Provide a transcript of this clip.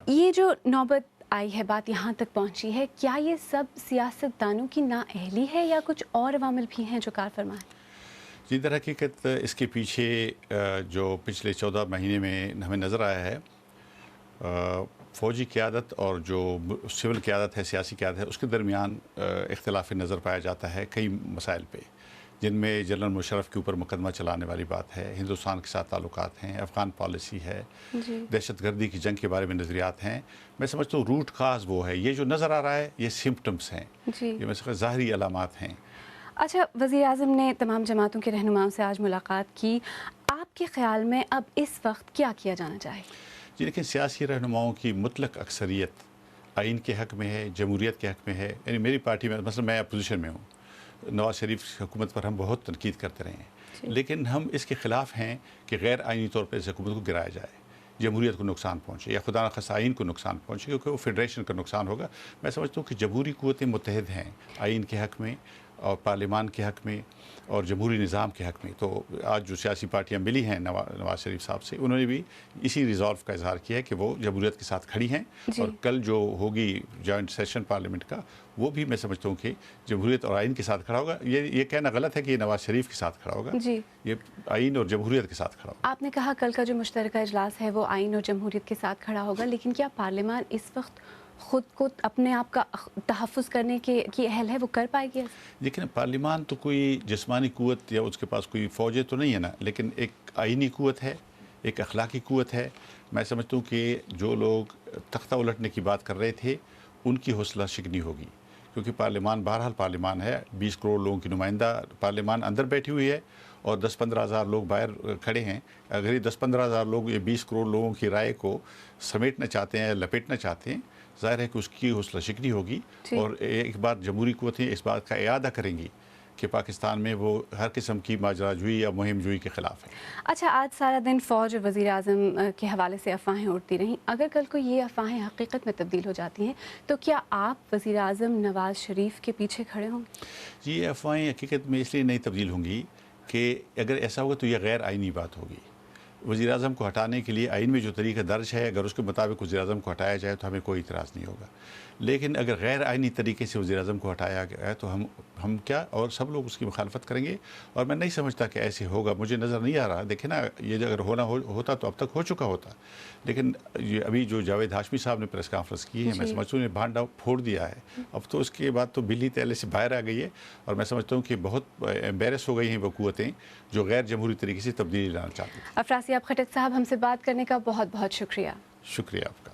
یہ جو نوبت آئی ہے، بات یہاں تک پہنچی ہے، کیا یہ سب سیاستدانوں کی نااہلی ہے یا کچھ اور عوامل بھی ہیں جو کار فرما ہیں؟ جی، در حقیقت اس کے پیچھے جو پچھلے 14 مہینے میں ہمیں نظر آیا ہے، فوجی قیادت اور جو سول قیادت ہے، سیاسی قیادت ہے، اس کے درمیان اختلاف نظر پایا جاتا ہے کئی مسائل پہ، جن میں جنرل مشرف کے اوپر مقدمہ چلانے والی بات ہے، ہندوستان کے ساتھ تعلقات ہیں، افغان پالیسی ہے، جی دہشت گردی کی جنگ کے بارے میں نظریات ہیں۔ میں سمجھتا ہوں روٹ کاز وہ ہے، یہ جو نظر آ رہا ہے یہ سمپٹمس ہیں، جی یہ میں ظاہری علامات ہیں۔ اچھا، وزیر اعظم نے تمام جماعتوں کے رہنماؤں سے آج ملاقات کی، آپ کے خیال میں اب اس وقت کیا کیا جانا چاہیے؟ جی، لیکن سیاسی رہنماؤں کی مطلق اکثریت آئین کے حق میں ہے، جمہوریت کے حق میں ہے۔ یعنی میری پارٹی میں مثلا میں اپوزیشن میں ہوں، نواز شریف کی حکومت پر ہم بہت تنقید کرتے رہے ہیں، لیکن ہم اس کے خلاف ہیں کہ غیر آئینی طور پر اس حکومت کو گرایا جائے، جمہوریت کو نقصان پہنچے یا خدا نخواستہ آئین کو نقصان پہنچے، کیونکہ وہ فیڈریشن کا نقصان ہوگا۔ میں سمجھتا ہوں کہ جمہوری قوتیں متحد ہیں آئین کے حق میں اور پارلیمان کے حق میں اور جمہوری نظام کے حق میں۔ تو آج جو سیاسی پارٹیاں ملی ہیں نواز شریف صاحب سے، انہوں نے بھی اسی ریزالو کا اظہار کیا ہے کہ وہ جمہوریت کے ساتھ کھڑی ہیں، اور کل جو ہوگی جوائنٹ سیشن پارلیمنٹ کا، وہ بھی میں سمجھتا ہوں کہ جمہوریت اور آئین کے ساتھ کھڑا ہوگا۔ یہ کہنا غلط ہے کہ یہ نواز شریف کے ساتھ کھڑا ہوگا، یہ آئین اور جمہوریت کے ساتھ کھڑا ہوگا۔ آپ نے کہا کل کا جو مشترکہ اجلاس ہے وہ آئین اور جمہوریت کے ساتھ کھڑا ہوگا، لیکن کیا پارلیمان اس وقت خود کو اپنے آپ کا تحفظ کرنے کی اہل ہے، وہ کر پائے گی؟ لیکن پارلیمان تو کوئی جسمانی قوت یا اس کے پاس کوئی فوجیں تو نہیں ہے نا، لیکن ایک آئینی قوت ہے، ایک اخلاقی قوت ہے۔ میں سمجھتا ہوں کہ جو لوگ تختہ الٹنے کی بات کر رہے تھے ان کی حوصلہ شکنی ہوگی، کیونکہ پارلیمان بہرحال پارلیمان ہے، 20 کروڑ لوگوں کی نمائندہ پارلیمان اندر بیٹھی ہوئی ہے اور 10-15 ہزار لوگ باہر کھڑے ہیں۔ اگر یہ 10-15 ہزار لوگ یہ 20 کروڑ لوگوں کی رائے کو سمیٹنا چاہتے ہیں، لپیٹنا چاہتے ہیں، ظاہر ہے کہ اس کی حوصلہ شکنی ہوگی، اور ایک بار جمہوری قوتیں اس بات کا اعادہ کریں گی کہ پاکستان میں وہ ہر قسم کی ماجرا جوئی یا مہم جوئی کے خلاف ہے۔ اچھا، آج سارا دن فوج اور وزیر اعظم کے حوالے سے افواہیں اڑتی رہیں، اگر کل کو یہ افواہیں حقیقت میں تبدیل ہو جاتی ہیں تو کیا آپ وزیر اعظم نواز شریف کے پیچھے کھڑے ہوں گے؟ جی، یہ افواہیں حقیقت میں اس لیے نہیں تبدیل ہوں گی کہ اگر ایسا ہوگا تو یہ غیر آئینی بات ہوگی۔ وزیر اعظم کو ہٹانے کے لیے آئین میں جو طریقہ درج ہے، اگر اس کے مطابق وزیر اعظم کو ہٹایا جائے تو ہمیں کوئی اعتراض نہیں ہوگا، لیکن اگر غیر آئینی طریقے سے وزیر اعظم کو ہٹایا گیا ہے تو ہم کیا اور سب لوگ اس کی مخالفت کریں گے، اور میں نہیں سمجھتا کہ ایسے ہوگا، مجھے نظر نہیں آ رہا۔ دیکھیں نا، یہ اگر ہوتا تو اب تک ہو چکا ہوتا، لیکن یہ ابھی جو جاوید ہاشمی صاحب نے پریس کانفرنس کی ہے، میں سمجھتا ہوں نے بھانڈا پھوڑ دیا ہے، اب تو اس کے بعد تو بلی تیلے سے باہر آ گئی ہے، اور میں سمجھتا ہوں کہ بہت ایمبیرس ہو گئی ہیں وہ قوتیں جو غیر جمہوری طریقے سے تبدیلی لانا چاہتی تھیں۔ افراسیاب خٹک صاحب، ہم سے بات کرنے کا بہت بہت شکریہ۔ شکریہ آپ کا۔